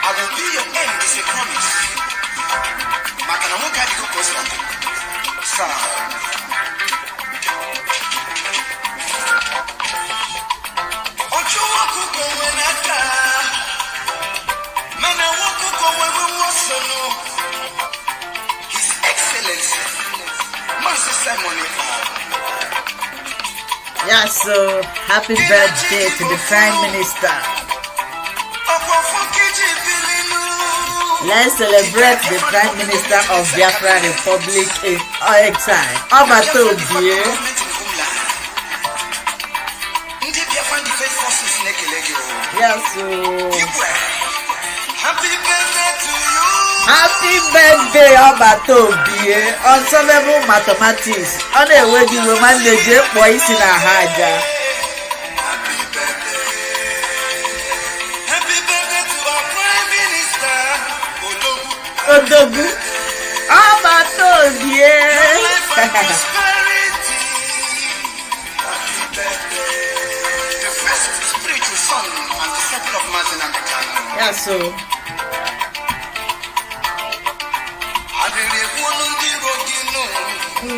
I will be your end, is a promise. Makana muka di ko sir. Ocho waku ko wenata. Mana waku ko wewe wosono. His Excellency Master Simon Ekpa. Yeah, so happy birthday to the Prime Minister. Let's celebrate the Prime Minister of Biafra Republic in exile. Obato, dear. Yes, so happy birthday to you. Happy birthday, Obato, dear. On some level, mathematics. On a wedding, woman, the jet boys in a haja. Odogu, Obato, yeah. The first spiritual son and disciple of Martin and the Canon. Yeah, so.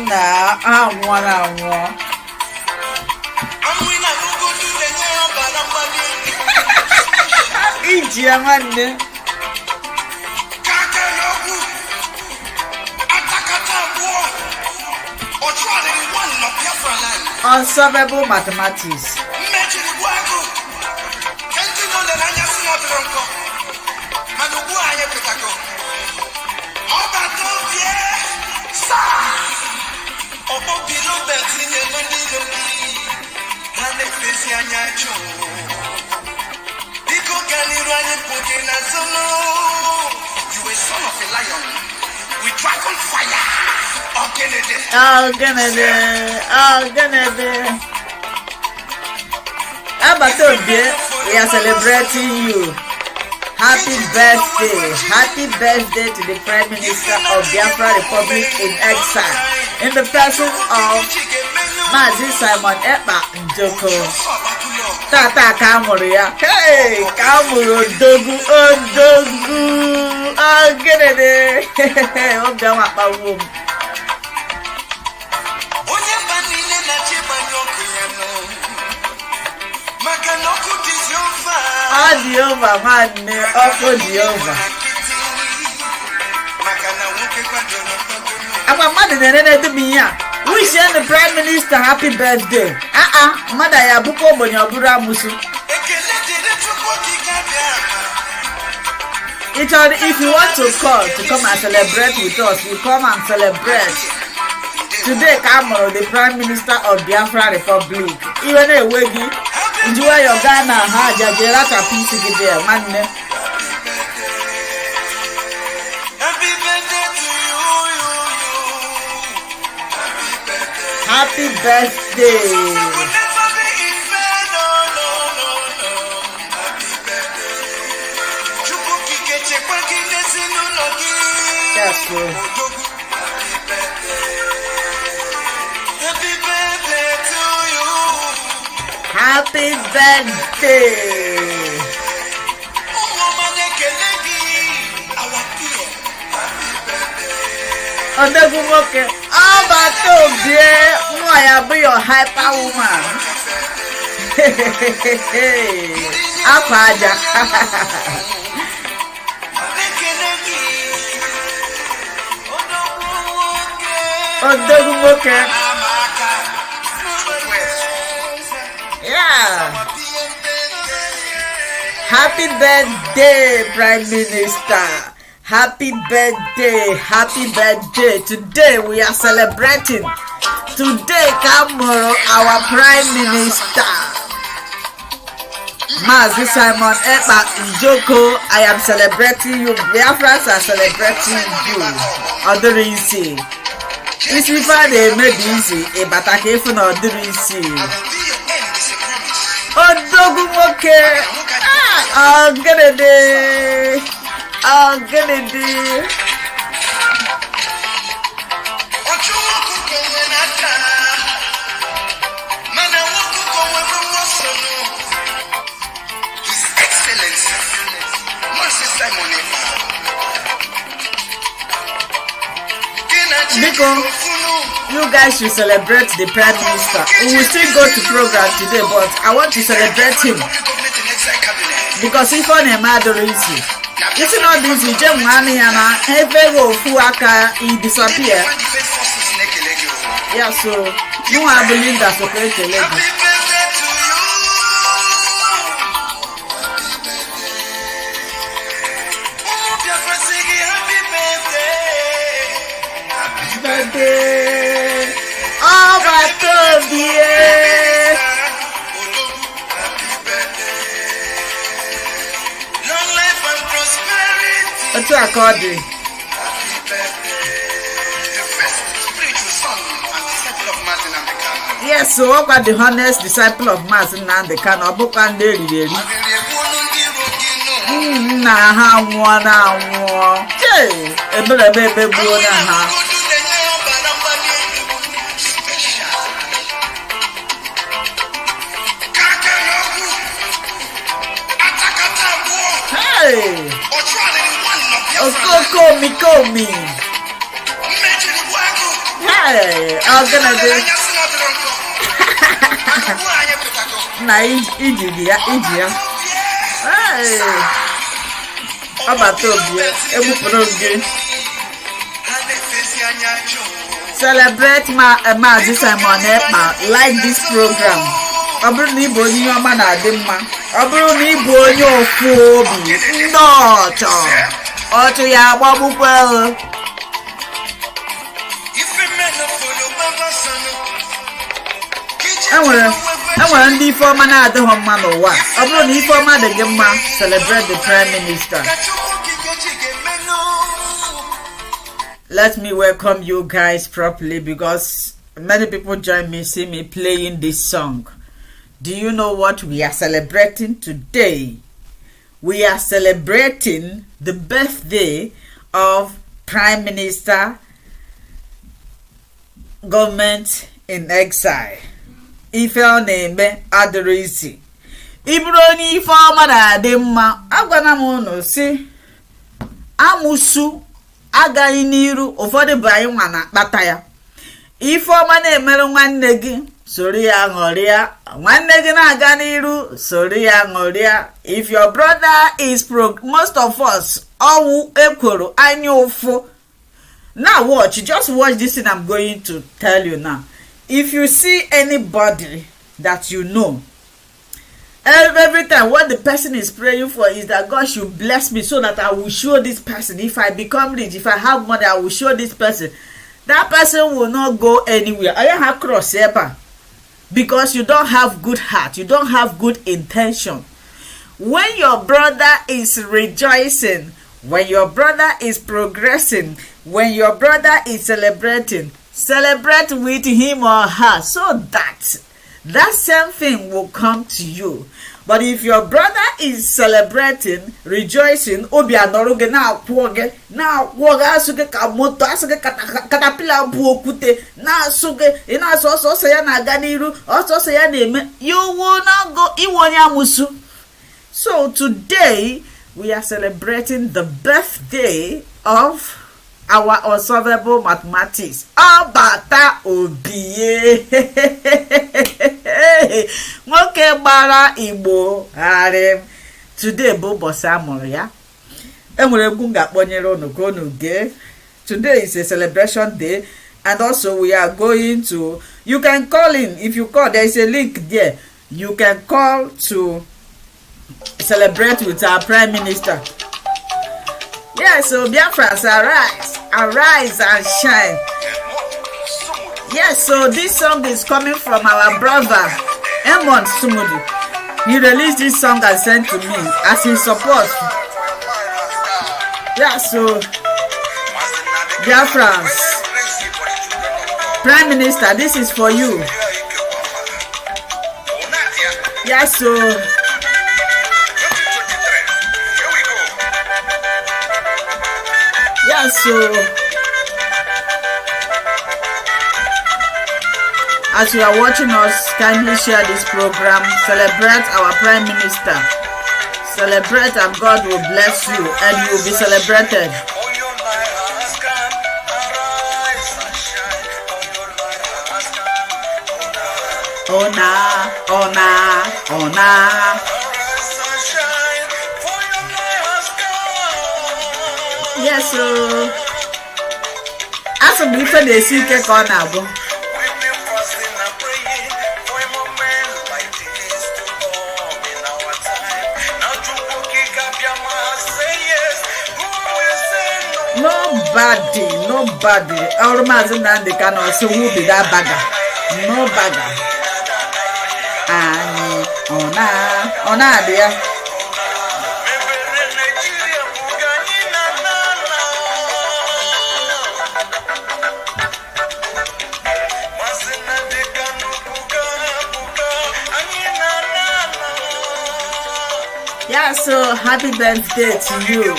Nah, I want. Ijiamane. Unsolvable mathematics. You a son of a lion with dragon fire. Abato, dear, we are celebrating you. Happy birthday to the Prime Minister of Biafra Republic in exile, in the person of Mazi Simon Ekpa Njoko. Tata Kamuria. Hey, Kamuro Dogu, Ogenede. Ogama. Diova, man, Diova. I'm mother than me. We send the Prime Minister happy birthday. Mother Yabuko Bonyabura Musu. If you want to call to come and celebrate with us, you come and celebrate. Today, Kamoro, the Prime Minister of Biafra Republic. Even a wiggy. Enjoy your Ghana, Haja, Gerata, Pisi, there, man. Happy birthday to you. Happy birthday. That's true. Happy birthday! Odegumoke, Obato, dear, I be your hyper woman. Apaja. Odegumoke. Yeah. Happy birthday, Prime Minister. Happy birthday. Today we are celebrating. Today, Kamoro, our Prime Minister. Mazi Simon Ekpa Njoko, I am celebrating you. Biafrans are celebrating you. Odorinsi. It's before they made easy, but I came from Odorinsi. Odogumoke. because you guys should celebrate the Prime Minister. We will still go to program today, but I want to celebrate him because if on a mother easy, it's not easy. Just money and every who he disappear. Yeah, so no, I believe that's okay to lady. Oh my God, yeah. Long life and prosperity. What's that called? The first spiritual son and disciple of Martin and the Canon. Yes, so what about the honest disciple of Martin and the Canon? Book and daily. Nah, how one hour. Hey, a baby boy. Call me. Hey, I'm gonna do. India. Hey, about to be celebrate my this time on like this program. Abru boni yo ma na adimma. Abru ni boni ofu obi. No, cho. Otu ya agbabukwe. Enwere ndị ife ọma na-adịghị mma n'ụwa. Ọ bụrụ na ife ọma dị gị mma, celebrate the Prime Minister. Let me welcome you guys properly because many people join me, see me playing this song. Do you know what we are celebrating today? We are celebrating the birthday of Prime Minister, Government in Exile. Ife na-eme adịrịsị. Iburu onye ife ọma na-adị mma, agwana m unu si amụsụ agaghị n'iru ụfọdụ bụ anyị nwa na-akpata ya. Ife ọma na-emere nwanne gị soro ya ṅụrịa, nwanne gị na-aga n'iru soro ya ṅụrịa. If your brother is most of us ọwụ ekworo anya ụfụ. Now just watch this thing I'm going to tell you now. If you see anybody that you know, every time what the person is praying for is that God should bless me so that I will show this person. If I become rich, if I have money, I will show this person. That person will not go anywhere. I have cross ever because you don't have good heart. You don't have good intention. When your brother is rejoicing, when your brother is progressing, when your brother is celebrating, celebrate with him or her so that that same thing will come to you. But if your brother is celebrating, rejoicing, obi anoroge na akwoge asuge ka moto asuge katapila bu okute na asuge ina so ya na aga n'iru so ya na eme, you will not go iwonya musu. So today we are celebrating the birthday of our unsolvable mathematics. Abata Obie. Nwoke gbara Igbo harem. Today bụ ụbọchị amụrụ ya. Enwere egwu ga-akpọnyere unu ka unu gee. Today is a celebration day, and also we are going to, you can call in. If you call, there is a link there. You can call to celebrate with our Prime Minister. Yes, so Biafrans, arise and shine. Yes, so this song is coming from our brother Emon Sumudu. He released this song and sent to me as his support. Yeah, so Biafrans, Prime Minister, this is for you. Yeah, so as you are watching us, kindly share this program. Celebrate our Prime Minister. Celebrate, and God will bless you and you will be celebrated. Yes, so as a before they see a corner. Nobody. Our mazin and they can also be that bagger. No bagger. Ona, dear. Yeah, so happy birthday to you.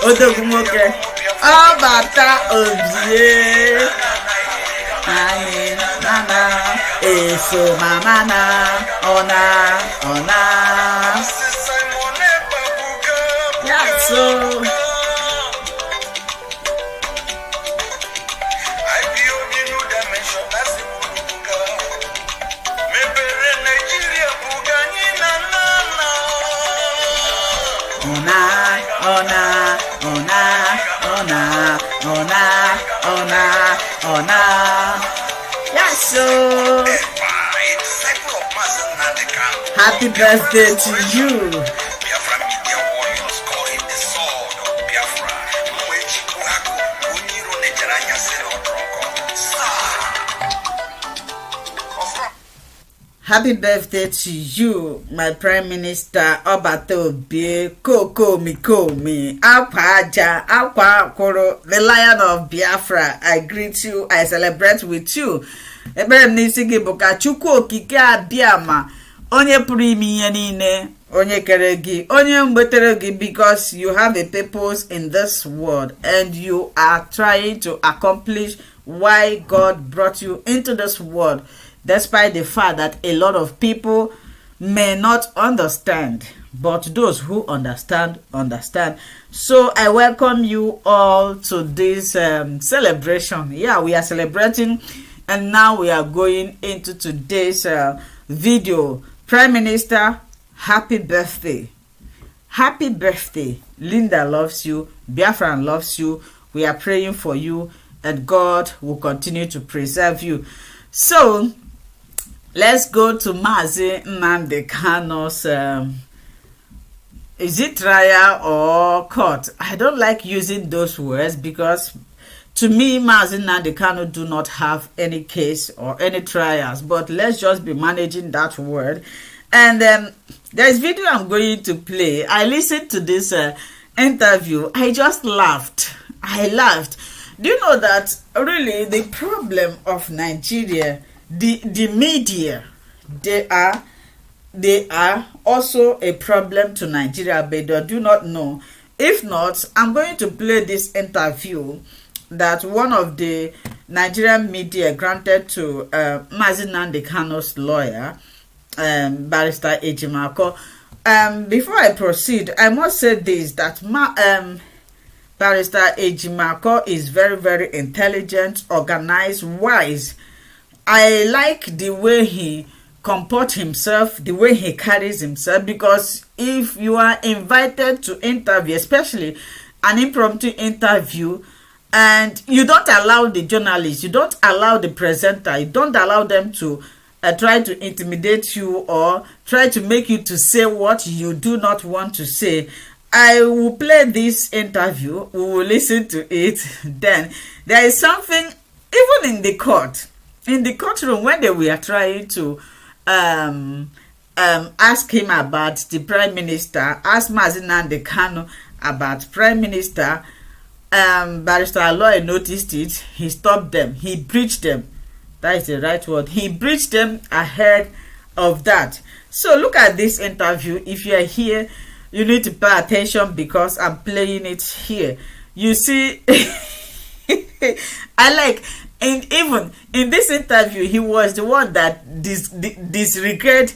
Odogumoke. Oh, bata obie. Nana, eso mama ona. Yeah, so. Ona. Yeah, so happy birthday to you. Biafra media warriors calling the sword of Biafra. Happy birthday to you, my Prime Minister Obato Bie Koko Mikomi Akwa Koro, the Lion of Biafra. I greet you, I celebrate with you. Ebere nisigi boka chuko kika biama onye primi yanine onye keregi onye mbeteregi, because you have a purpose in this world and you are trying to accomplish why God brought you into this world, despite the fact that a lot of people may not understand, but those who understand. So I welcome you all to this celebration. Yeah, we are celebrating, and now we are going into today's video. Prime Minister, happy birthday. Happy birthday. Linda loves you. Biafra loves you. We are praying for you, and God will continue to preserve you. So let's go to Mazi Nnamdi Kanu's is it trial or court? I don't like using those words because to me, Mazi Nnamdi Kanu do not have any case or any trials, but let's just be managing that word. And there's video I'm going to play. I listened to this interview. I just laughed. Do you know that really the problem of Nigeria, the media, they are also a problem to Nigeria, but they do not know. If not, I'm going to play this interview that one of the Nigerian media granted to Mazi Nnamdi Kanu's lawyer, Barrister Ejimako. Before I proceed, I must say this, that Barrister Ejimako is very, very intelligent, organized, wise. I like the way he comports himself, the way he carries himself, because if you are invited to interview, especially an impromptu interview, and you don't allow the journalist, you don't allow the presenter, you don't allow them to try to intimidate you or try to make you to say what you do not want to say. I will play this interview, we will listen to it. Then there is something, even in the courtroom, when they were trying to ask him about the Prime Minister, ask Mazi Nnamdi Kanu about Prime Minister, Barrister Aloy noticed it. He stopped them. He breached them. That is the right word. He breached them ahead of that. So look at this interview. If you are here, you need to pay attention because I'm playing it here. You see, I like, and even in this interview, he was the one that disregarded.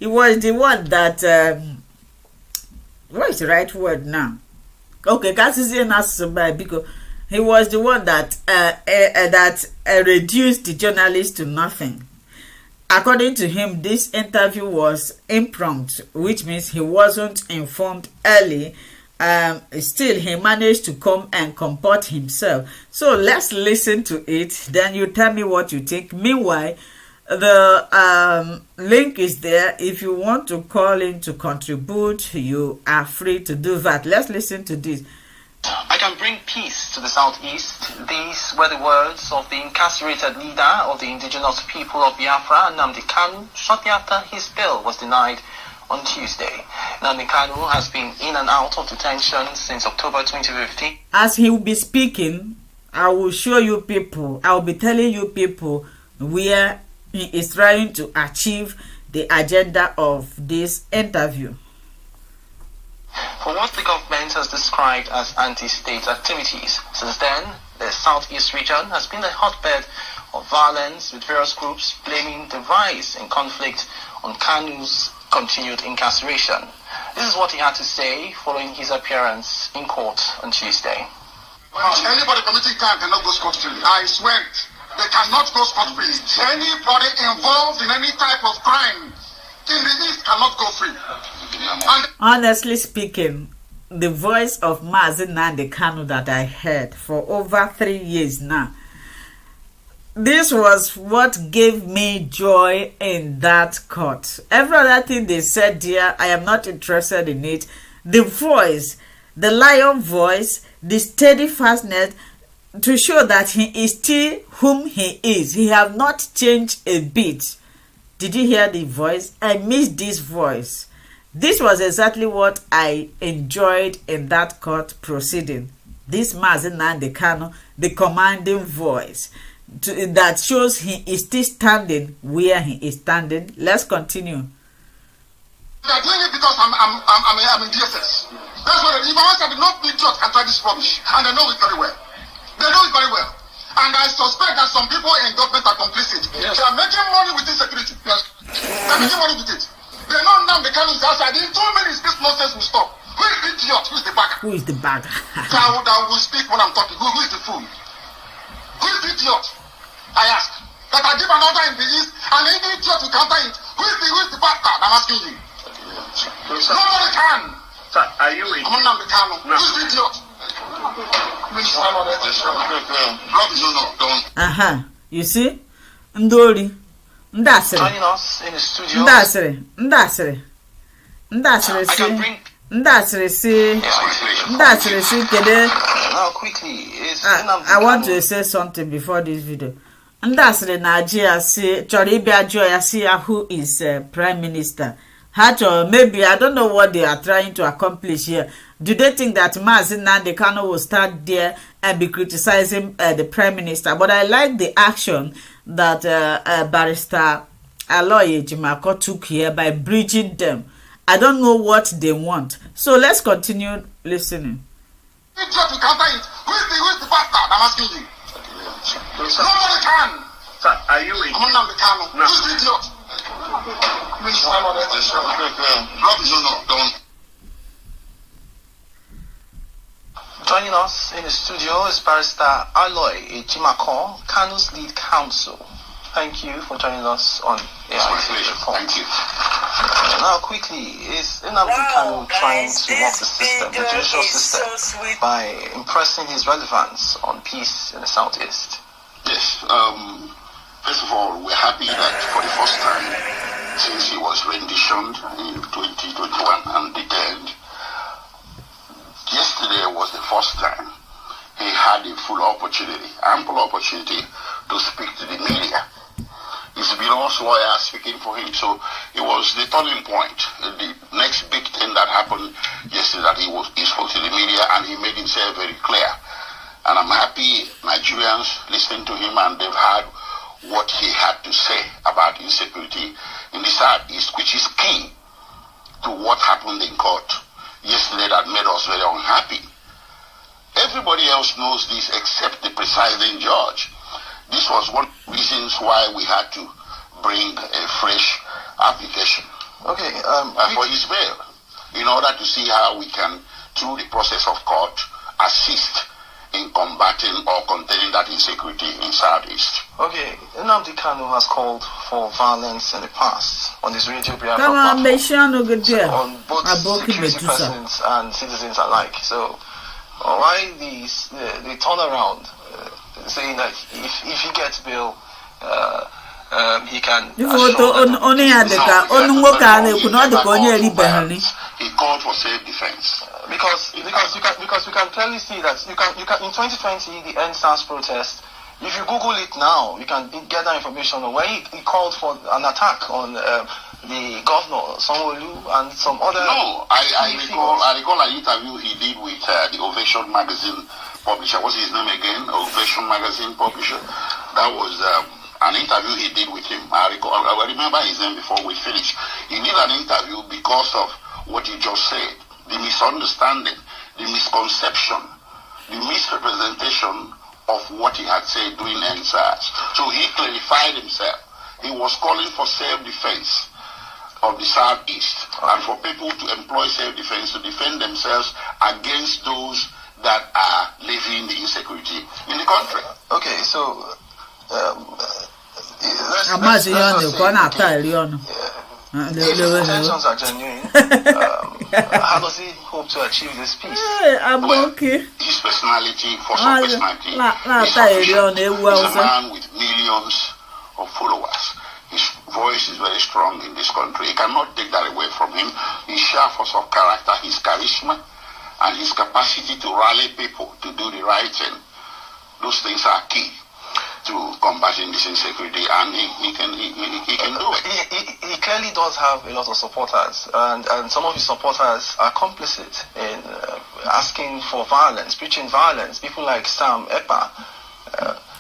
He was the one that. What is the right word now? Okay, because He was the one that reduced the journalist to nothing. According to him, this interview was impromptu, which means he wasn't informed early. Still, he managed to come and comport himself. So let's listen to it. Then you tell me what you think. Meanwhile, the link is there. If you want to call in to contribute, you are free to do that. Let's listen to this. I can bring peace to the southeast. These were the words of the incarcerated leader of the indigenous people of Biafra, Nnamdi Kanu, shortly after his bail was denied on Tuesday. Nnamdi Kanu has been in and out of detention since October 2015. As he will be speaking, I will show you people, I will be telling you people where he is trying to achieve the agenda of this interview. For what the government has described as anti-state activities. Since then, the southeast region has been a hotbed of violence, with various groups blaming the rise in conflict on Kanu's continued incarceration. This is what he had to say following his appearance in court on Tuesday. Anybody committing crime cannot go scot-free. I swear it. They cannot go scot-free. Anybody involved in any type of crime in the East cannot go free. Honestly speaking, the voice of Mazi Nnamdi Kanu that I heard for over 3 years now, this was what gave me joy in that court. Every other thing they said there, I am not interested in it. The voice, the lion voice, the steadfastness, to show that he is still whom he is. He have not changed a bit. Did you hear the voice? I missed this voice. This was exactly what I enjoyed in that court proceeding. This Mazi Nnamdi Kanu, the commanding voice, that shows he is still standing where he is standing. Let's continue. They are doing it because I'm in DSS. That's what if I did not be judged and try this rubbish, and they know it very well. They know it very well. And I suspect that some people in government are complicit. Yes. They are making money with this security. Yes. They are making money with it. They know now the Kanu is outside. In 2 minutes, this nonsense will stop. Who is the idiot? Who is the bagger? Who is the bagger? that will speak when I'm talking. Who is the fool? Who is the idiot? I ask. That I give an order in the East, and any idiot will counter it. Who is the bastard? I'm asking you. Nobody can. Sir, are you in? I'm not the Kanu. No. Who is the idiot? You see? Ndori. Ndasiri. Joining us in the studio. Ndasiri kede. Now quickly is I want to say something before this video. Ndasiri Nigeria say chori bia joy see who is prime minister. Maybe I don't know what they are trying to accomplish here. Do they think that Mazi Nnamdi Kanu will start there and be criticizing the prime minister? But I like the action that Barrister Aloy Ejimako took here by bridging them. I don't know what they want. So let's continue listening. Who is the bastard? I'm asking you. Nobody can. Sir, are you in? I'm not the Kanu. No. Who's the idiot? Joining us in the studio is Barrister Aloy Ejimako, Kanu's lead counsel. Thank you for joining us on Thank you. Now, quickly, is Nnamdi Kanu trying to work the system, the judicial system, by impressing his relevance on peace in the southeast? Yes. First of all, we're happy that for the first time since he was renditioned in 2021 and detained, yesterday was the first time he had a ample opportunity to speak to the media. It's been also speaking for him, so it was the turning point. The next big thing that happened yesterday that he spoke to the media and he made himself very clear. And I'm happy Nigerians listened to him and they've heard what he had to say about insecurity in the Southeast, which is key to what happened in court yesterday that made us very unhappy. Everybody else knows this except the presiding judge. This was one of the reasons why we had to bring a fresh application for his bail, in order to see how we can, through the process of court, assist in combating combating or containing that insecurity in Southeast. Okay, Nnamdi Kanu has called for violence in the past on his radio Biafra on both security persons and citizens alike. So why the turnaround saying that if he gets bail, he can. He called for self-defense. Because we can clearly see that you can in 2020 the NSAS protest. If you Google it now, you can get that information on where he called for an attack on the governor Sanwo-Olu and some other. No, I recall an interview he did with the Ovation magazine publisher. What's his name again? Ovation magazine publisher. That was an interview he did with him. I remember his name before we finished. He did an interview because of what you just said. The misunderstanding, the misconception, the misrepresentation of what he had said during NSAS. So he clarified himself. He was calling for self-defense of the Southeast and for people to employ self-defense to defend themselves against those that are living the insecurity in the country. Okay, so let's say if his intentions are genuine, how does he hope to achieve this peace? Well, his personality, force of personality, is sufficient. He's a man with millions of followers. His voice is very strong in this country. You cannot take that away from him. His sheer force of character, his charisma, and his capacity to rally people to do the right thing. Those things are key to combating this insecurity, and he can do it. He clearly does have a lot of supporters, and some of his supporters are complicit in asking for violence, preaching violence. People like Sam Epa.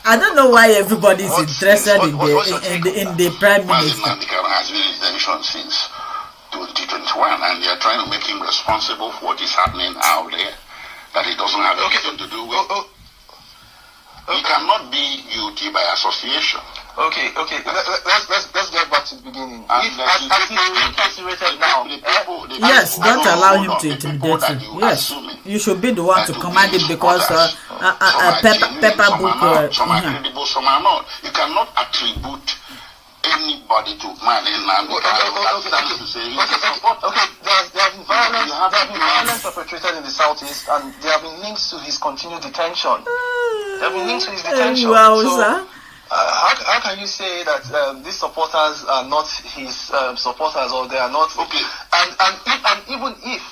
I don't know why everybody is interested in the Prime Minister. Nnamdi Kanu has been in detention since 2021, and they are trying to make him responsible for what is happening out there that he doesn't have anything to do with. He cannot be guilty by association. Okay. Let's get back to the beginning. If he's incarcerated now, yes, don't allow him to intimidate you. Yes, you should be the one to command him because Pepper Book. Some are credible, some are not. You cannot attribute anybody to man in Nnamdi Kanu to say he's a supporter. Okay, there have been violence perpetrated in the Southeast, and there have been links to his continued detention. There have been links to his detention. So, how can you say that these supporters are not his supporters, or they are not? Okay. And even if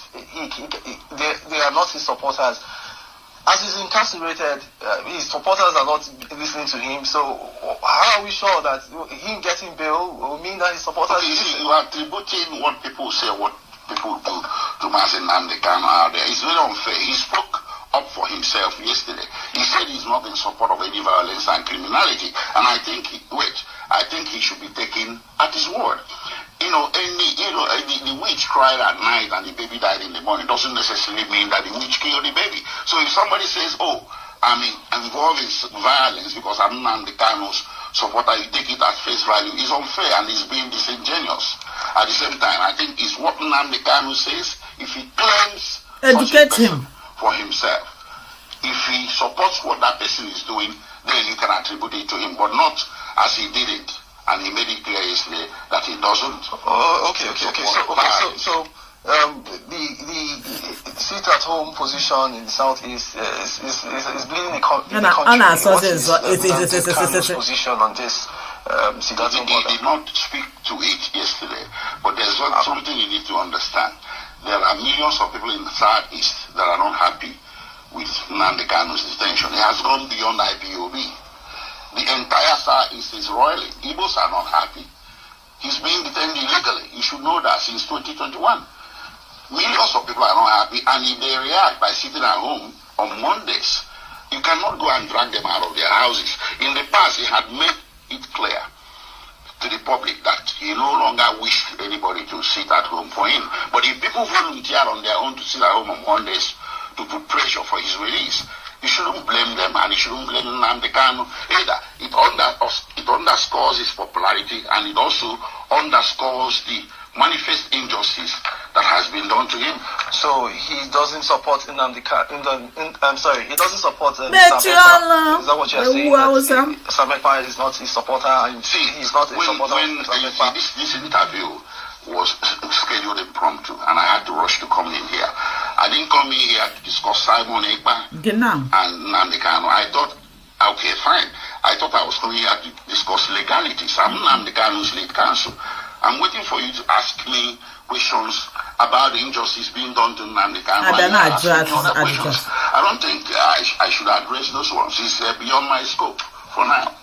they are not his supporters, as he's incarcerated, his supporters are not listening to him. So how are we sure that him getting bail will mean that his supporters? Okay, you are attributing what people say, what people do to Nnamdi Kanu out there. It's very unfair. He spoke up for himself yesterday. He said he's not in support of any violence and criminality, and I think he should be taken at his word. The witch cried at night and the baby died in the morning doesn't necessarily mean that the witch killed the baby. So if somebody says, "Oh, I'm involved in violence because I'm Nnamdi Kanu's supporter," you take it at face value. It's unfair and it's being disingenuous. At the same time, I think it's what Nnamdi Kanu says. If he claims educate him for himself, if he supports what that person is doing, then you can attribute it to him, but not as he did it. And he made it clear yesterday that he doesn't. Okay. So the sit-at-home position in the Southeast is bleeding the country. What is Kanu's position on this sit-at-home order? He did not speak to it yesterday, but there's something you need to understand. There are millions of people in the Southeast that are not happy with Nnamdi Kanu's detention. It has gone beyond IPOB. The entire Southeast is roiling. Igbos are not happy. He's being detained illegally. You should know that since 2021. Millions of people are not happy, and if they react by sitting at home on Mondays, you cannot go and drag them out of their houses. In the past, he had made it clear to the public that he no longer wished anybody to sit at home for him. But if people volunteer on their own to sit at home on Mondays to put pressure for his release, you shouldn't blame them, and you shouldn't blame Nnamdi Kanu either. It underscores his popularity, and it also underscores the manifest injustice that has been done to him. So he doesn't support Nnamdi Kanu. I'm sorry, he doesn't support Sam Ekpa. Is that what you're saying? Sam Ekpa is not his supporter, and he's not a supporter of Sam Ekpa. This interview was scheduled impromptu, and I had to rush to come in here. I didn't come in here to discuss Simon Ekpa and Nnamdi Kanu. I thought, okay, fine. I thought I was coming here to discuss legalities. I'm Nnamdi Kanu's lead counsel. I'm waiting for you to ask me questions about the injustice being done to Nnamdi Kanu. I don't think I should address those ones. It's beyond my scope for now.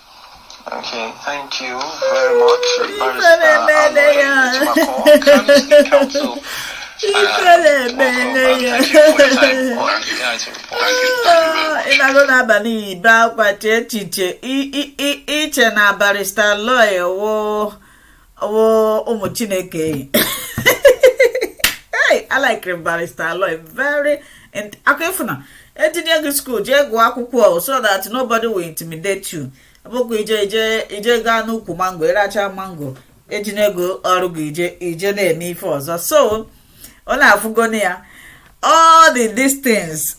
Okay, thank you very much. Counsel. I like barrister lawyer very, and okay for now. Engineering school, so that nobody will intimidate you. Aboku ije ga n'ukwu mango iracha mango ejinego orugo ije na-eme ife ọzọ. So ọ na-afụgo ya all the distance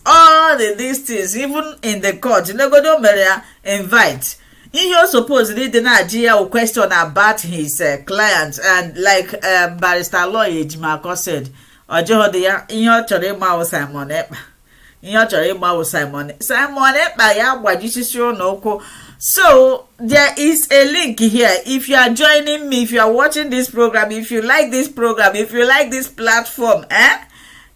even in the court negodo mere ya invite ihe o suppose dị na-aji ya question about his client, and like barrister lawyer Ejimako said ọjọọ dị ya ihe ọ chọrọ ịma Simon Ekpa Simon Ekpa ya gbajisisi n'ụkwụ. So there is a link here. If you are joining me, if you are watching this program, if you like this program, if you like this platform,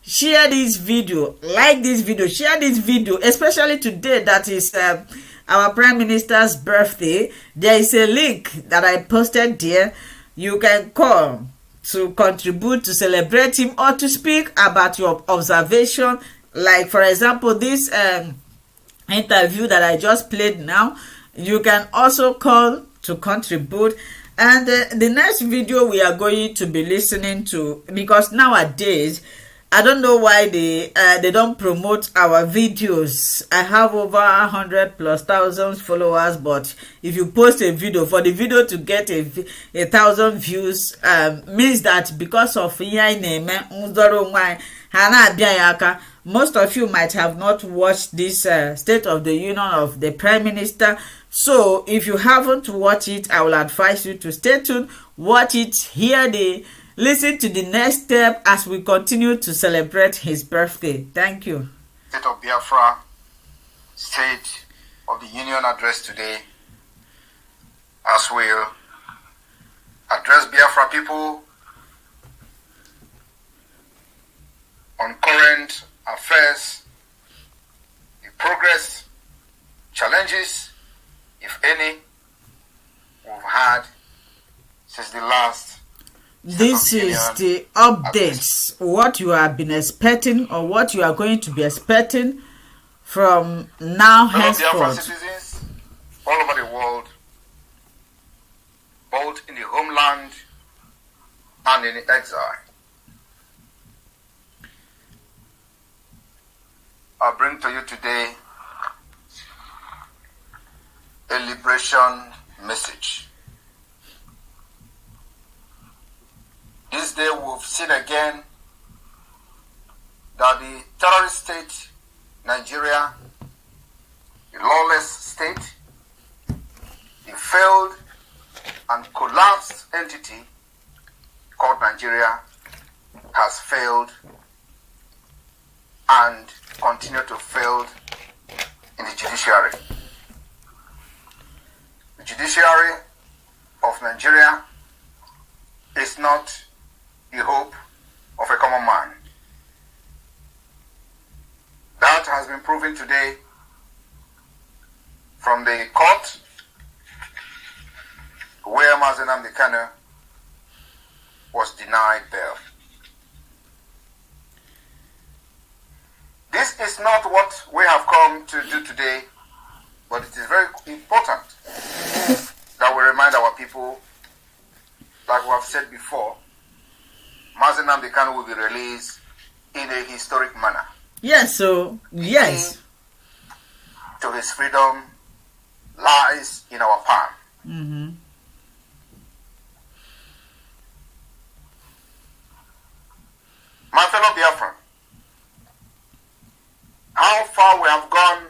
share this video, like this video, share this video, especially today that is our Prime Minister's birthday. There is a link that I posted there. You can call to contribute, to celebrate him, or to speak about your observation. Like, for example, this interview that I just played now. You can also call to contribute. And the next video we are going to be listening to, because nowadays I don't know why they don't promote our videos. I have over 100,000+ followers, but if you post a video, for the video to get 1,000 views, means that because of most of you might have not watched this State of the Union of the Prime Minister. So if you haven't watched it, I will advise you to stay tuned, watch it, listen to the next step as we continue to celebrate his birthday. Thank you. State of Biafra, State of the Union address today, as we'll address Biafra people on current affairs, the progress, challenges, if any, we've had since the last. This is the updates, what you have been expecting or what you are going to be expecting from now henceforth. Citizens all over the world, both in the homeland and in exile, I bring to you today a liberation message. This day we've seen again that the terrorist state, Nigeria, the lawless state, the failed and collapsed entity called Nigeria has failed and continue to fail in the judiciary. The judiciary of Nigeria is not the hope of a common man. That has been proven today from the court where Nnamdi Kanu was denied bail. This is not what we have come to do today, but it is very important that we remind our people, like we have said before, Nnamdi Kanu will be released in a historic manner. Yes, so, yes. To his freedom lies in our palm. Mm-hmm. My fellow Biafran, how far we have gone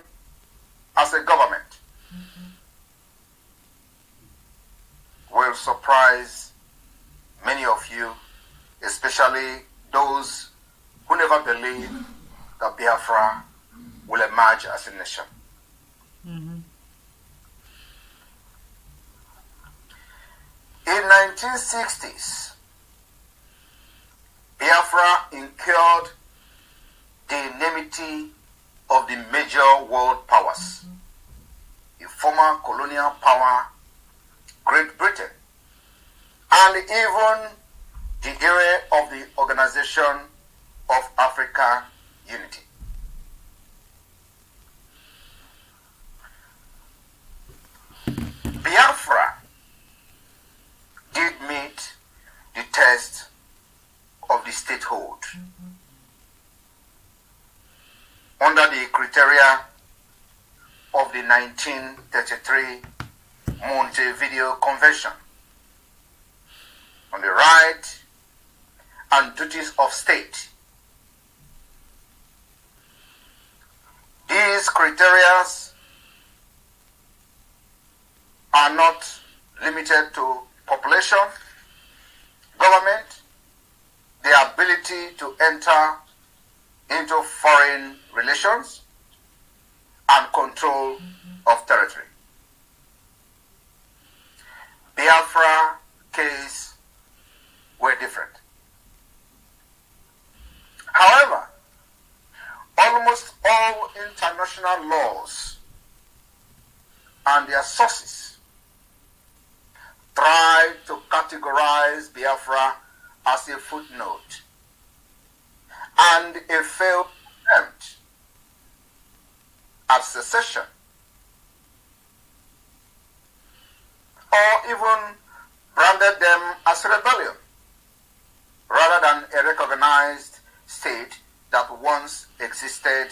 as a government will surprise many of you, especially those who never believed that Biafra will emerge as a nation. In 1960s, Biafra incurred the enmity of the major world powers, the former colonial power, Great Britain, and even the era of the Organization of Africa Unity. Biafra did meet the test of the statehood under the criteria of the 1933 Montevideo Convention on the right and duties of state. These criteria are not limited to population, government, the ability to enter into foreign relations, and control of territory. Biafra case were different. However, almost all international laws and their sources try to categorize Biafra as a footnote and a failed attempt at secession, or even branded them as rebellion, rather than a recognized state that once existed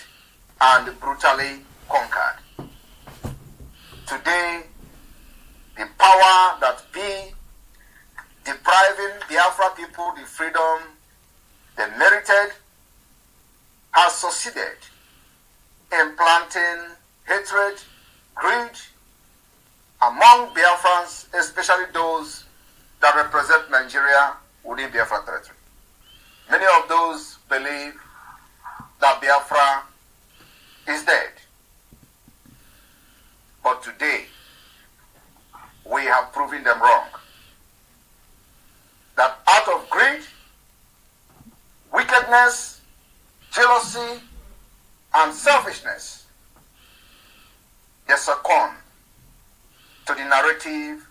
and brutally conquered. Today, the power that be depriving Biafra people the freedom they merited has succeeded in planting hatred, greed among Biafrans, especially those that represent Nigeria within Biafra territory. Many of those believe that Biafra is dead. But today, we have proven them wrong. That out of greed, wickedness, jealousy, and selfishness, they succumb to the narrative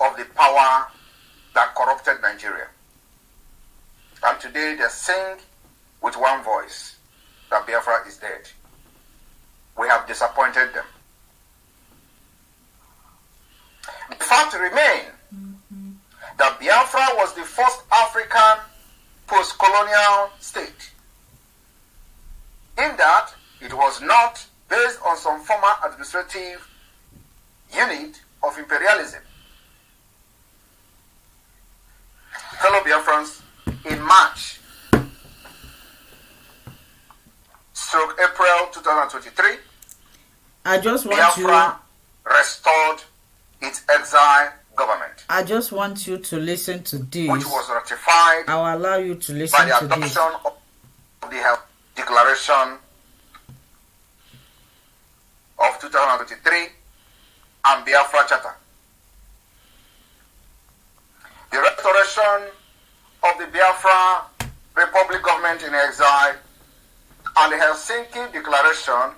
of the power that corrupted Nigeria. And today they sing with one voice that Biafra is dead. We have disappointed them. The fact remains that Biafra was the first African post-colonial state, in that it was not based on some former administrative unit of imperialism. Fellow Biafrans, in March, April 2023, I just want Biafra restored its exile government. I just want you to listen to this. Which was ratified I will allow you to listen by the to adoption this. of the Health Declaration of 2023 and Biafra Charter. The restoration of the Biafra Republic government in exile and the Helsinki Declaration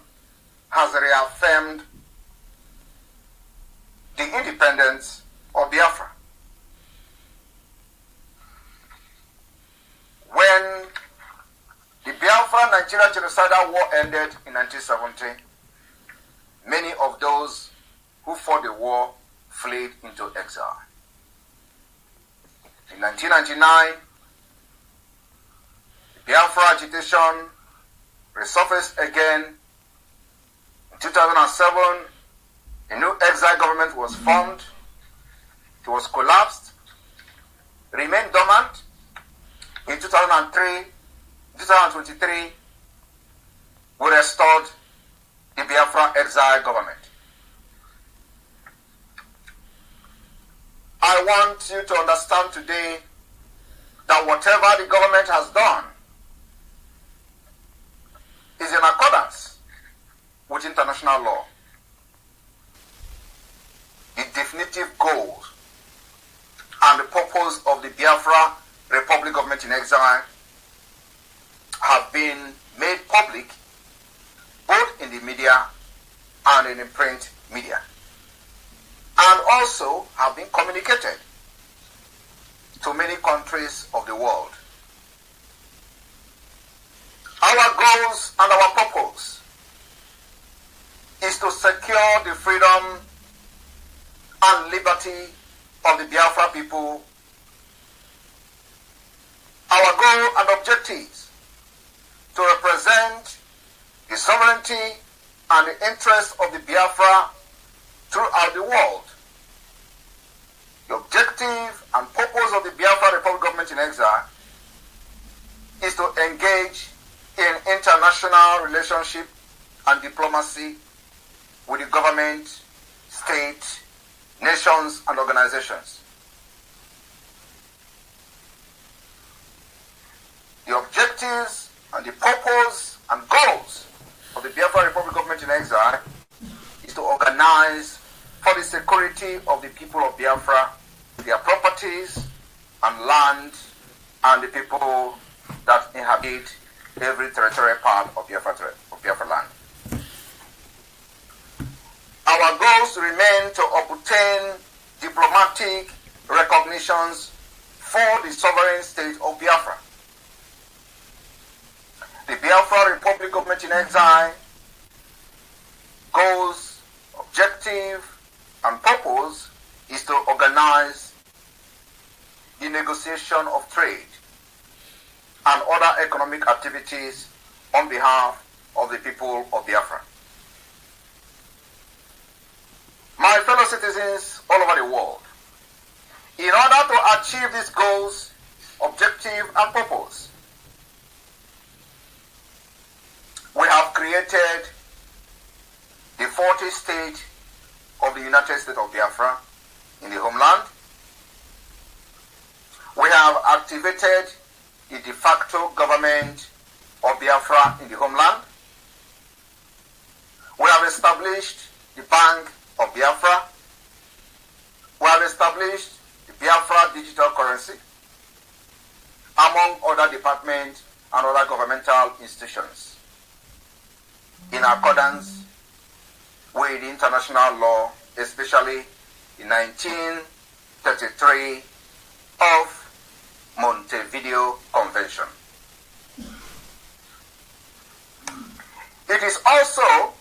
has reaffirmed the independence of Biafra. When the Biafra-Nigeria genocidal war ended in 1970, many of those who fought the war fled into exile. In 1999, the Biafra agitation resurfaced again. In 2007, a new exile government was formed. It was collapsed, remained dormant. In 2023, we restored the Biafra exile government. I want you to understand today that whatever the government has done is in accordance with international law. The definitive goals and the purpose of the Biafra Republic Government in Exile have been made public both in the media and in the print media, and also have been communicated to many countries of the world. Our goals and our purpose is to secure the freedom and liberty of the Biafra people. Our goal and objectives to represent the sovereignty and the interests of the Biafra throughout the world. The objective and purpose of the Biafra Republic Government in Exile is to engage in international relationship and diplomacy with the government, state, nations, and organizations. The objectives and the purpose and goals of the Biafra Republic Government in Exile is to organize for the security of the people of Biafra, their properties and land, and the people that inhabit every territorial part of Biafra land. Our goals remain to obtain diplomatic recognitions for the sovereign state of Biafra. The Biafra Republic Government in Exile goals, objective, and purpose is to organize the negotiation of trade and other economic activities on behalf of the people of Biafra. My fellow citizens all over the world, in order to achieve these goals, objective, and purpose, we have created the 40th state of the United States of Biafra in the homeland. We have activated the de facto government of Biafra in the homeland. We have established the Bank of Biafra. We have established the Biafra digital currency, among other departments and other governmental institutions, in accordance with international law, especially the 1933 of Montevideo Convention. It is also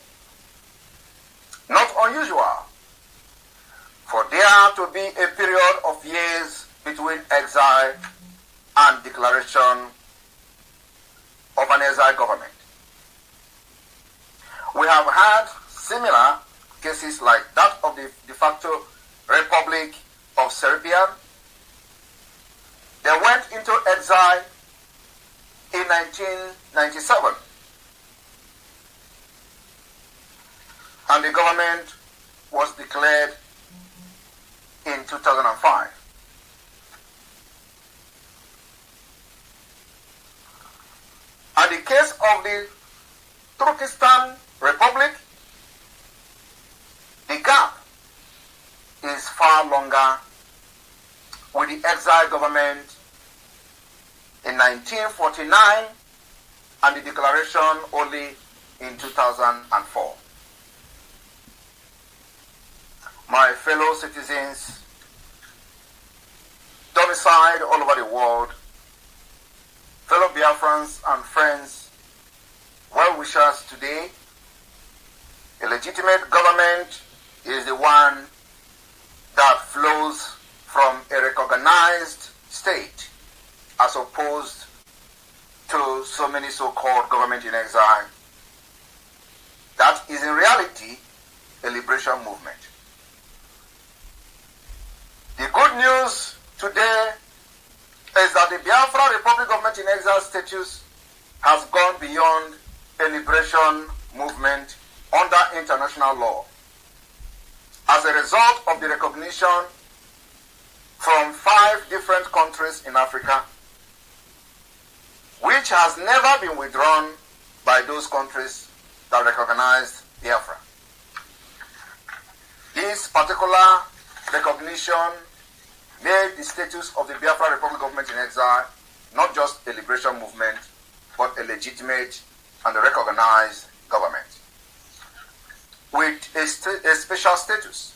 not unusual for there to be a period of years between exile and declaration of an exile government. We have had similar cases like that of the de facto Republic of Serbia. They went into exile in 1997, and the government was declared in 2005. And the case of the Turkestan Republic, the gap is far longer, with the exile government in 1949 and the declaration only in 2004. My fellow citizens, domiciled all over the world, fellow Biafrans and friends, well-wishers today, a legitimate government is the one that flows from a recognized state, as opposed to so many so-called government in exile. That is in reality a liberation movement. The good news today is that the Biafra Republic Government in Exile status has gone beyond a liberation movement under international law as a result of the recognition from 5 different countries in Africa, which has never been withdrawn by those countries that recognized Biafra. This particular recognition made the status of the Biafra Republic government in exile not just a liberation movement, but a legitimate and a recognized government with a special status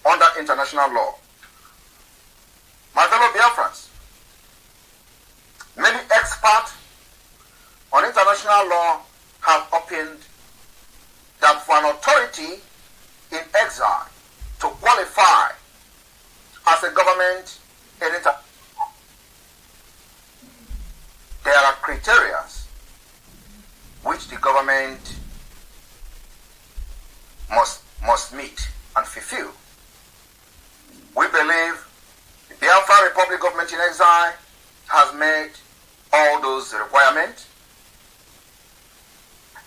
under international law. My fellow Biafrans, many experts on international law have opined that for an authority in exile to qualify as a government in international law, there are criteria which the government must meet and fulfill. We believe the Biafra Republic government in exile has met all those requirements,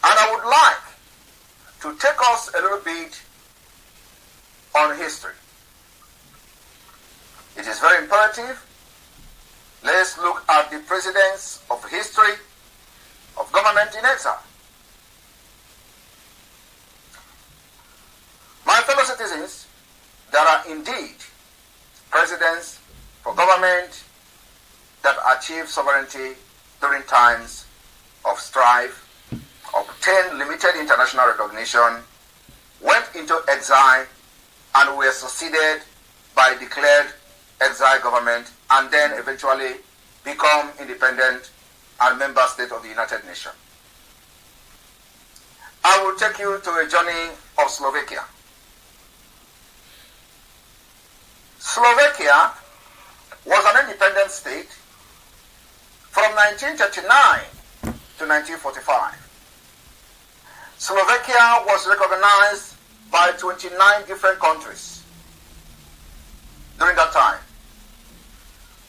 and I would like to take us a little bit on history. It is very imperative. Let's look at the precedents of history of government in exile. My fellow citizens, there are indeed precedents for government that achieve sovereignty during times of strife, obtained limited international recognition, went into exile, and were succeeded by declared exile government, and then eventually become independent and member state of the United Nations. I will take you to a journey of Slovakia. Slovakia was an independent state from 1939 to 1945. Slovakia was recognized by 29 different countries during that time.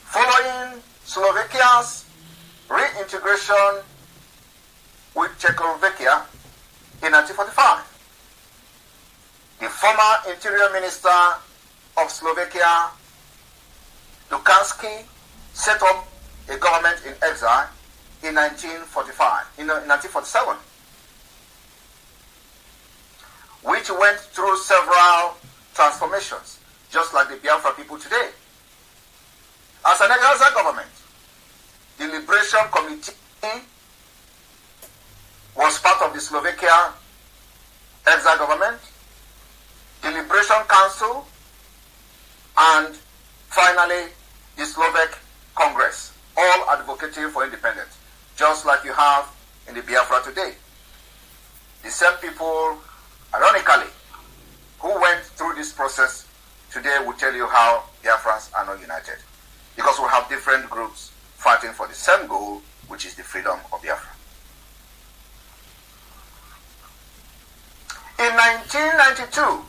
Following Slovakia's reintegration with Czechoslovakia in 1945, the former Interior Minister of Slovakia, Lukansky, set up a government in exile in 1947, which went through several transformations, just like the Biafra people today. As an exile government, the Liberation Committee was part of the Slovakia exile government, the Liberation Council, and finally the Slovak Congress, all advocating for independence, just like you have in the Biafra today. The same people, ironically, who went through this process today will tell you how Biafrans are not united, because we have different groups fighting for the same goal, which is the freedom of Biafra. In 1992,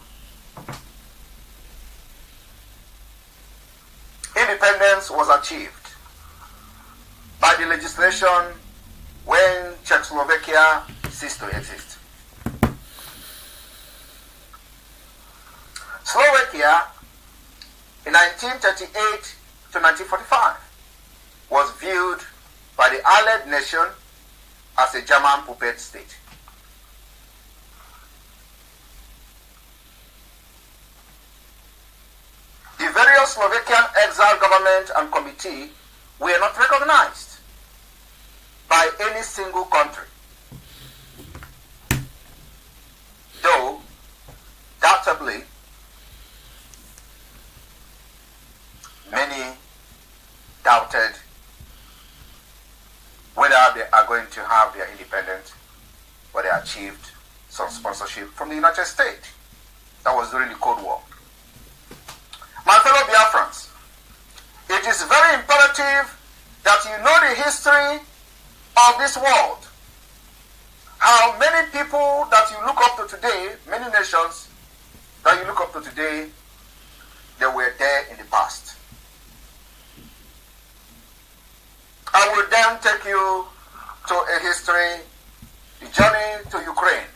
independence was achieved by the legislation when Czechoslovakia ceased to exist. Slovakia in 1938 to 1945 was viewed by the Allied nation as a German puppet state. The various Slovakian exile government and committee were not recognized by any single country, though doubtably many doubted whether they are going to have their independence, but they achieved some sponsorship from the United States. That was during the Cold War. My fellow Biafrans, it is very imperative that you know the history of this world. How many people that you look up to today, many nations that you look up to today, they were there in the past. I will then take you to a history the journey to Ukraine.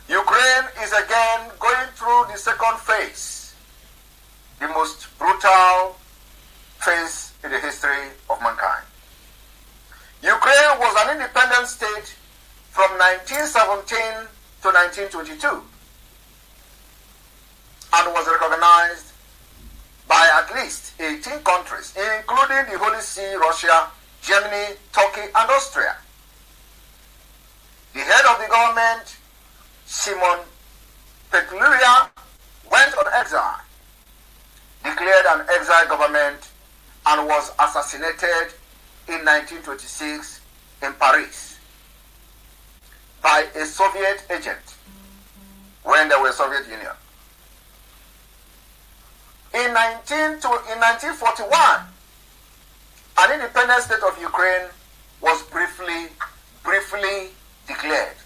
Ukraine is again going through the second phase, the most brutal phase in the history of mankind. Ukraine was an independent state from 1917 to 1922 and was recognized by at least 18 countries, including the Holy See, Russia, Germany, Turkey, and Austria. The head of the government, Simon Petliura, went on exile, declared an exile government, and was assassinated in 1926 in Paris by a Soviet agent when there was Soviet Union. In 1941, an independent state of Ukraine was briefly declared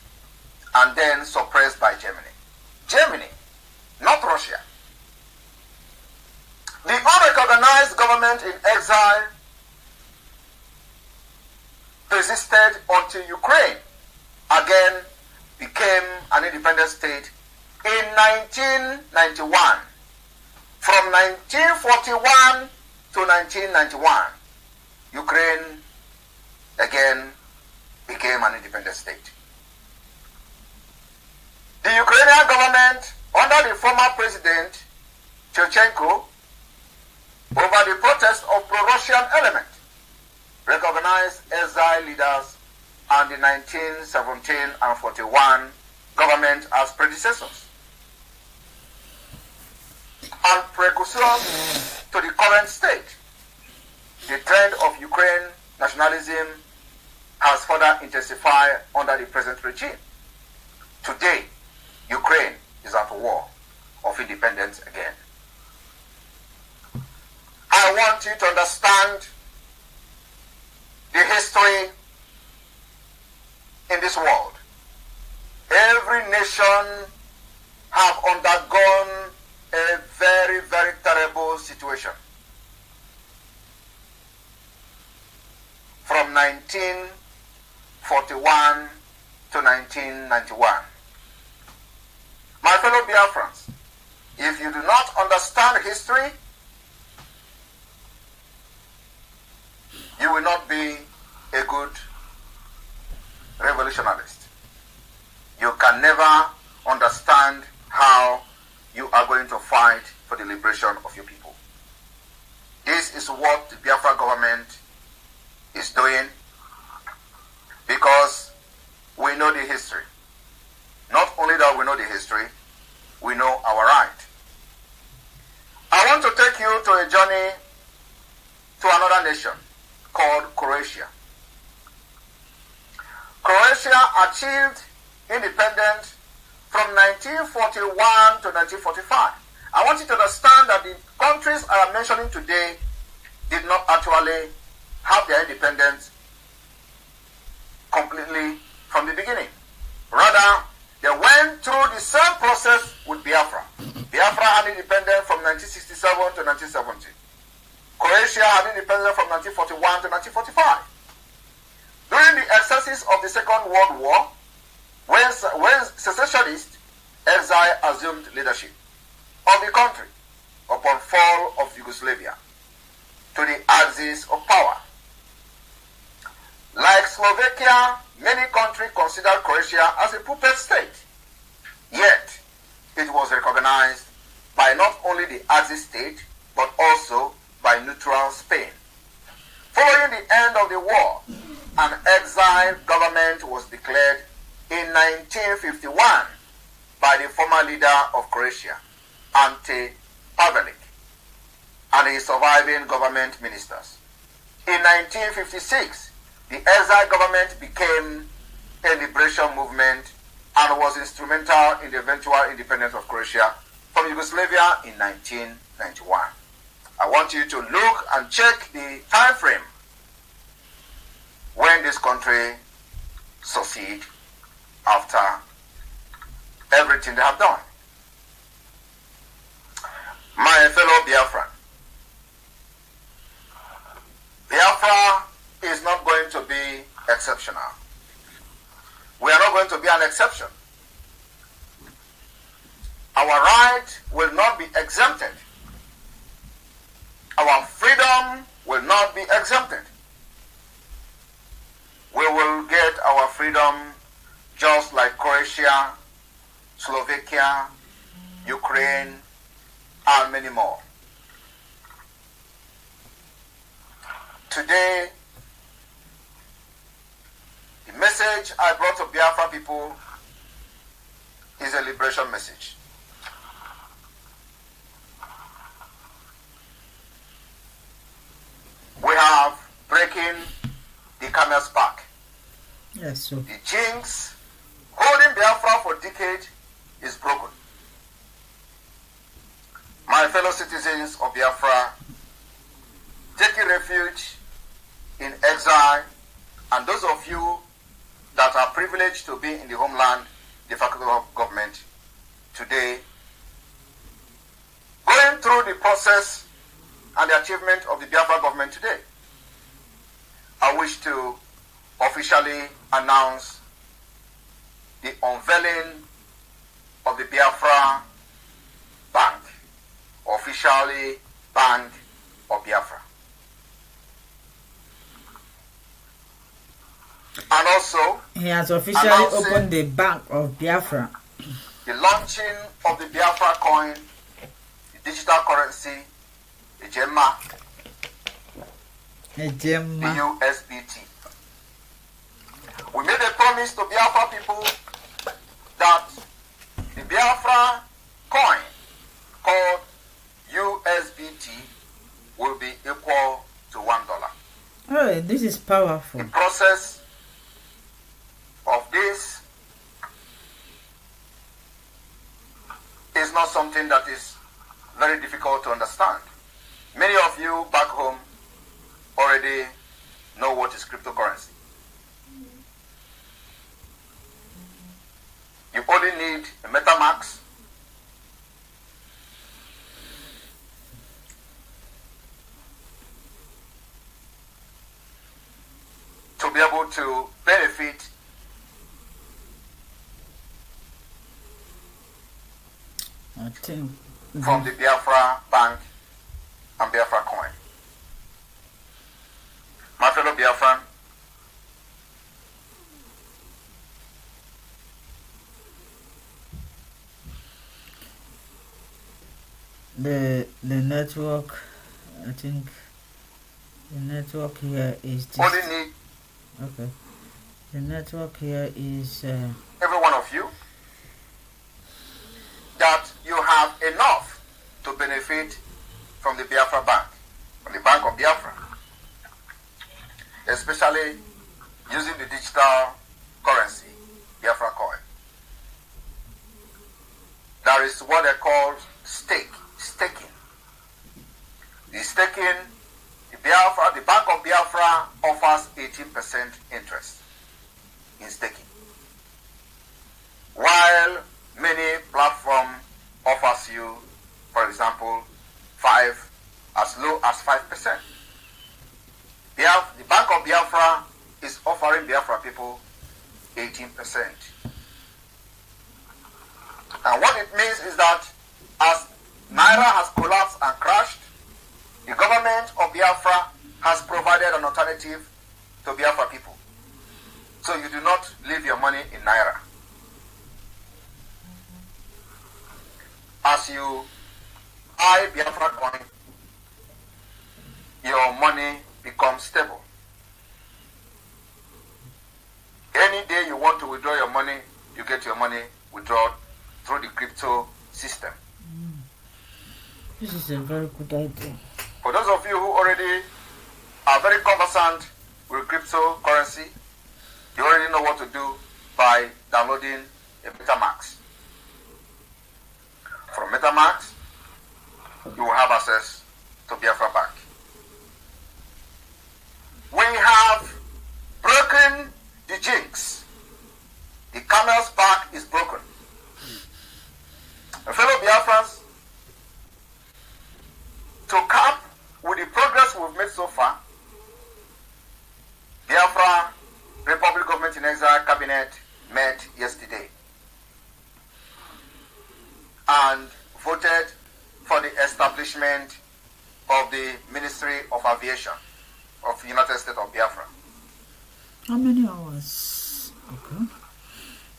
and then suppressed by Germany. Germany, not Russia. The unrecognized government in exile persisted until Ukraine again became an independent state in 1991. From 1941 to 1991, Ukraine again became an independent state. The Ukrainian government, under the former president Churchenko, over the protest of pro-Russian element, recognized exile leaders and the 1917 and 41 government as predecessors and precursors to the current state. The trend of Ukraine nationalism has further intensified under the present regime. Today, Ukraine is at war of independence again. I want you to understand the history in this world. Every nation have undergone a very, very terrible situation. From 1941 to 1991. My fellow Biafrans, if you do not understand history, you will not be a good revolutionist. You can never understand how you are going to fight for the liberation of your people. This is what the Biafra government is doing because we know the history. Not only that we know the history, we know our right. I want to take you to a journey to another nation called Croatia. Croatia achieved independence from 1941 to 1945. I want you to understand that the countries I am mentioning today did not actually have their independence completely from the beginning. Rather, they went through the same process with Biafra. Biafra had independence from 1967 to 1970. Croatia had independence from 1941 to 1945. During the excesses of the Second World War, when secessionists, exile assumed leadership of the country upon fall of Yugoslavia to the axis of power. Like Slovakia, many countries considered Croatia as a puppet state. Yet, it was recognized by not only the Axis state, but also by neutral Spain. Following the end of the war, an exile government was declared in 1951 by the former leader of Croatia, Ante Pavelic, and his surviving government ministers. In 1956, the exile government became a liberation movement and was instrumental in the eventual independence of Croatia from Yugoslavia in 1991. I want you to look and check the time frame when this country succeed after everything they have done. My fellow Biafran, Biafra is not going to be exceptional. we are not going to be an exception. Our right will not be exempted. Our freedom will not be exempted. We will get our freedom just like Croatia, Slovakia, Ukraine, and many more. Today, the message I brought to Biafra people is a liberation message. We have breaking the camel's back. Yes, sir. The jinx holding Biafra for decades is broken. My fellow citizens of Biafra, taking refuge in exile, and those of you that are privileged to be in the homeland, the faculty of government, today, going through the process and the achievement of the Biafra government today, I wish to officially announce the unveiling of the Biafra Bank, officially Bank of Biafra. And also, he has officially opened the Bank of Biafra. The launching of the Biafra coin, the digital currency, the Gemma, the USBT. We made a promise to Biafra people that the Biafra coin called USBT will be equal to $1. Oh, this is powerful. The process of this is not something that is very difficult to understand. Many of you back home already know what is cryptocurrency. You only need a MetaMask to be able to benefit from the Biafra Bank and Biafra coin. My fellow Biafran, the network, I think the network here is this. Only need okay. The network here is every one of you that you have enough to benefit from the Biafra Bank, from the Bank of Biafra, especially using the digital currency, Biafra coin. There is what they call staking. The staking, the Bank of Biafra offers 18% interest in staking, while many platform offers you, for example, as low as 5%. The Bank of Biafra is offering Biafra people 18%. And what it means is that as Naira has collapsed and crashed, the government of Biafra has provided an alternative to Biafra people. So you do not leave your money in Naira. As you buy Biafra coin, your money becomes stable. Any day you want to withdraw your money, you get your money withdrawn through the crypto system. This is a very good idea. For those of you who already are very conversant with cryptocurrency, you already know what to do by downloading a MetaMask. From MetaMask, you will have access to Biafra Bank. We have broken the jinx. The camel's back is broken. Fellow Biafrans, to cap with the progress we've made so far, Biafra Republic Government in Exile Cabinet and voted for the establishment of the Ministry of Aviation of the United States of Biafra. How many hours? Okay.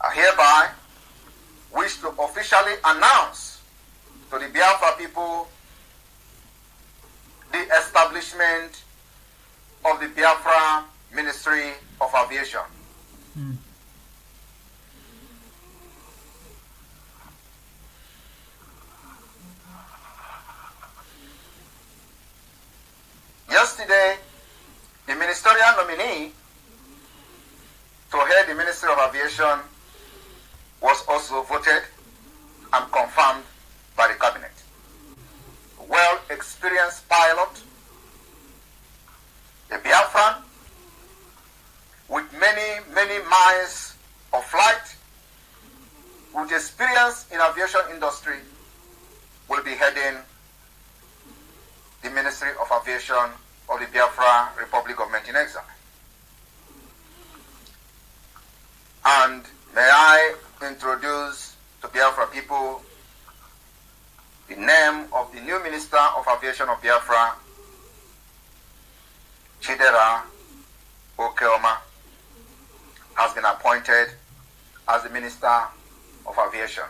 I hereby wish to officially announce to the Biafra people the establishment of the Biafra Ministry of Aviation. Yesterday, the ministerial nominee to head the Ministry of Aviation was also voted and confirmed by the cabinet. A well-experienced pilot, a Biafran with many miles of flight, with experience in aviation industry, will be heading the Ministry of Aviation of the Biafra Republic Government in Exile. And may I introduce to Biafra people the name of the new Minister of Aviation of Biafra, Chidera Okeoma, has been appointed as the Minister of Aviation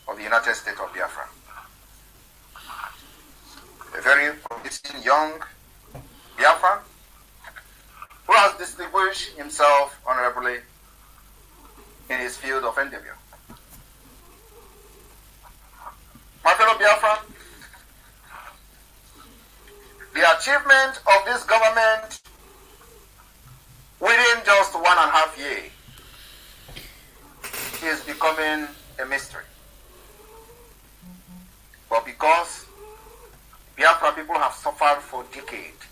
of the United States of Biafra. A very promising young Biafran who has distinguished himself honorably in his field of endeavor. My fellow Biafran, the achievement of this government within just 1.5 years is becoming a mystery. But because Biafra people have suffered for decades,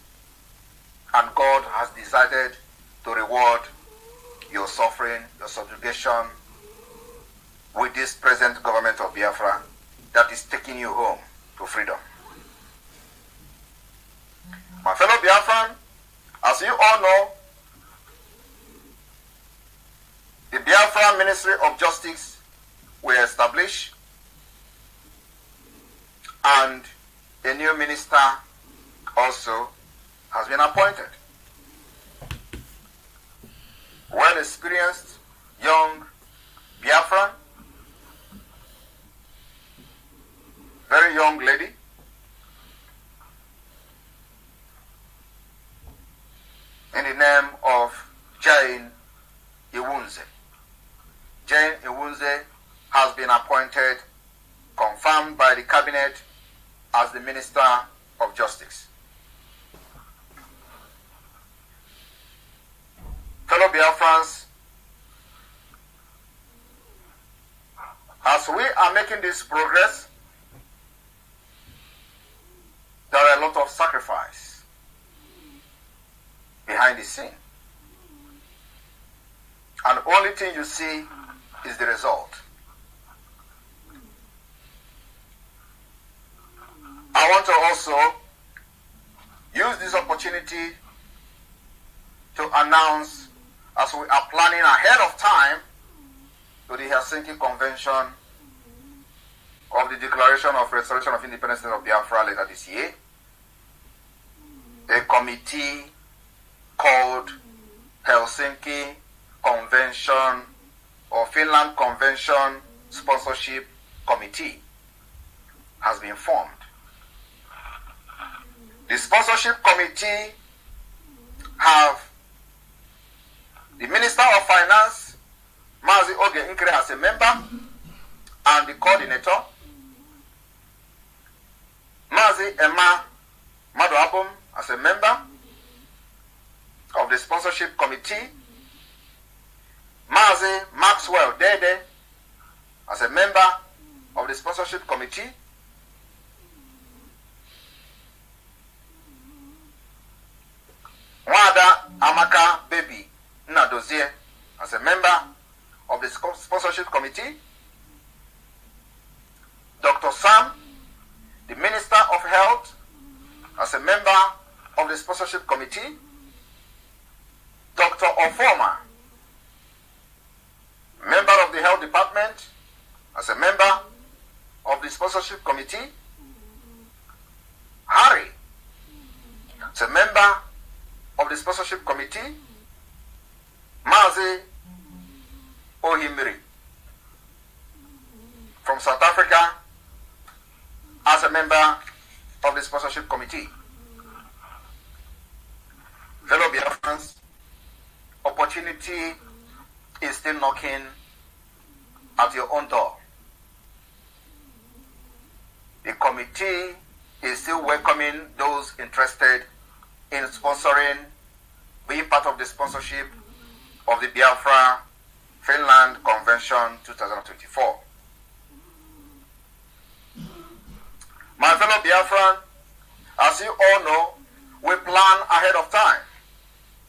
and God has decided to reward your suffering, your subjugation with this present government of Biafra that is taking you home to freedom. My fellow Biafran, as you all know, the Biafra Ministry of Justice were established and a new minister also has been appointed. Well experienced young Biafran, very young lady, in the name of Jane Iwunze. Jane Iwunze has been appointed, confirmed by the cabinet, as the Minister of Justice. Fellow Biafrans, as we are making this progress, there are a lot of sacrifice behind the scene. And the only thing you see is the result. I want to also use this opportunity to announce, as we are planning ahead of time to the Helsinki Convention of the Declaration of Restoration of Independence of Biafra later this year, a committee called Helsinki Convention or Finland Convention Sponsorship Committee has been formed. The sponsorship committee have the Minister of Finance, Mazi Oge Nkere, as a member, and the coordinator, Mazi Emma Madoabum, as a member of the sponsorship committee, Mazi Maxwell Dede, as a member of the sponsorship committee, Wada Amaka Baby Nadozie, as a member of the sponsorship committee, Dr. Sam, the Minister of Health, as a member of the sponsorship committee, Dr. Ofoma, member of the Health Department, as a member the sponsorship committee. Harry is a member of the sponsorship committee. Mazi Ohimiri from South Africa as a member of the sponsorship committee. Fellow Biafrans, opportunity is still knocking at your own door. The committee is still welcoming those interested in sponsoring, being part of the sponsorship of the Biafra Finland Convention 2024. My fellow Biafran, as you all know, we plan ahead of time,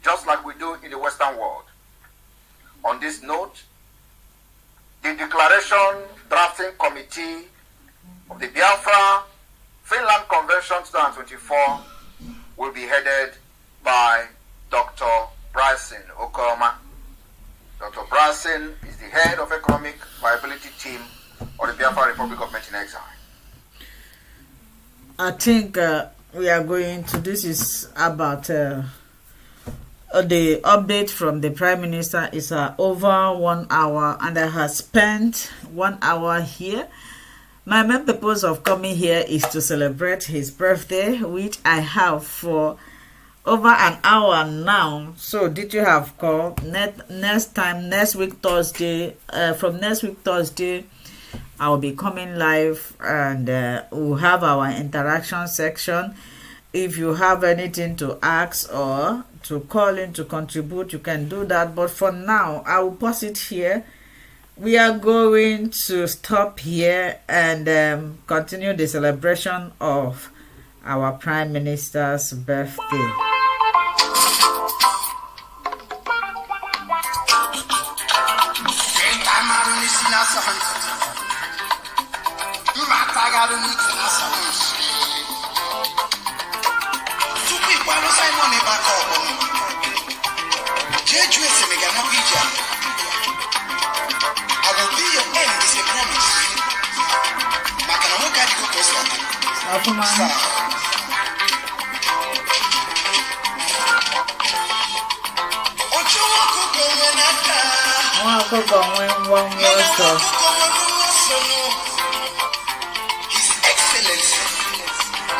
just like we do in the Western world. On this note, the Declaration Drafting Committee of the Biafra Finland Convention 2024 will be headed by Dr. Bryson Okoma. Dr. Bryson is the head of Economic Viability Team of the Biafra Republic Government in Exile. I think we are going to, this is about the update from the Prime Minister is over 1 hour, and I have spent 1 hour here. My main purpose of coming here is to celebrate his birthday, which I have for over an hour now. So did you have call next week Thursday? From next week Thursday, I will be coming live, and we'll have our interaction section. If you have anything to ask or to call in to contribute, you can do that. But for now, I will pause it here. We are going to stop here and continue the celebration of our Prime Minister's birthday. His Excellency,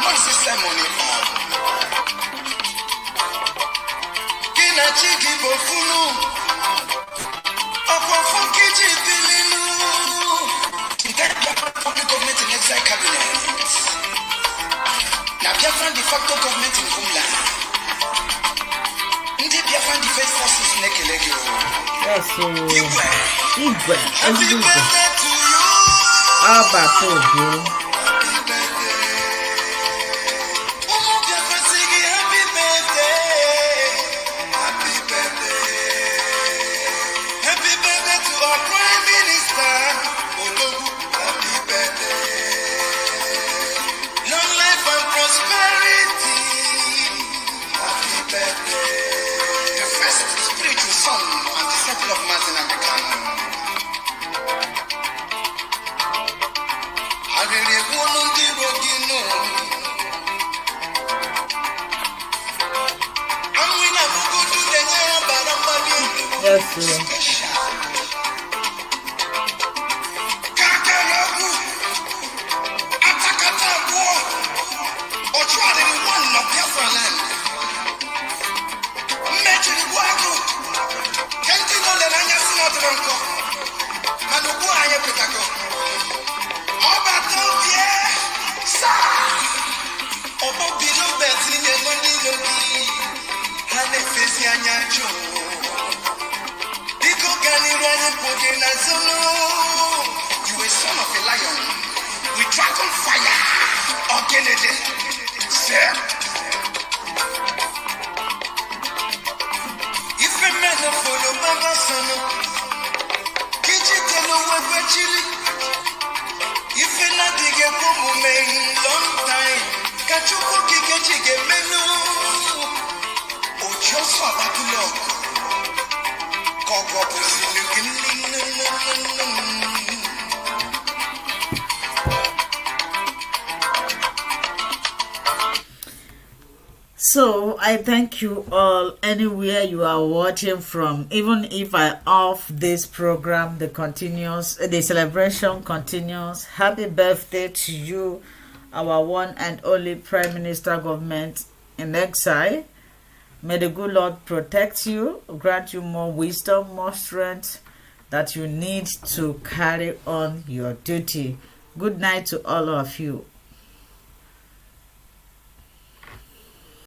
Moses Simon Kinachi Bofunu, Okofokiji Bilinu, public government in exile cabinet. Now Biafran de facto government in homeland. Ndi Biafran defense forces nekelege. Yes, so Igwe, Happy birthday to you. Abba, You a son of a lion with dragon fire. Organize, sir. If a man follow Mama son, Kitchen over chili. If a not dig a woman long time, catch you cookie get menu. Oh, just for that love. So I thank you all anywhere you are watching from. Even if I off this program, the celebration continues. Happy birthday to you, our one and only Prime Minister government in exile. May the good Lord protect you, grant you more wisdom, more strength that you need to carry on your duty. Good night to all of you.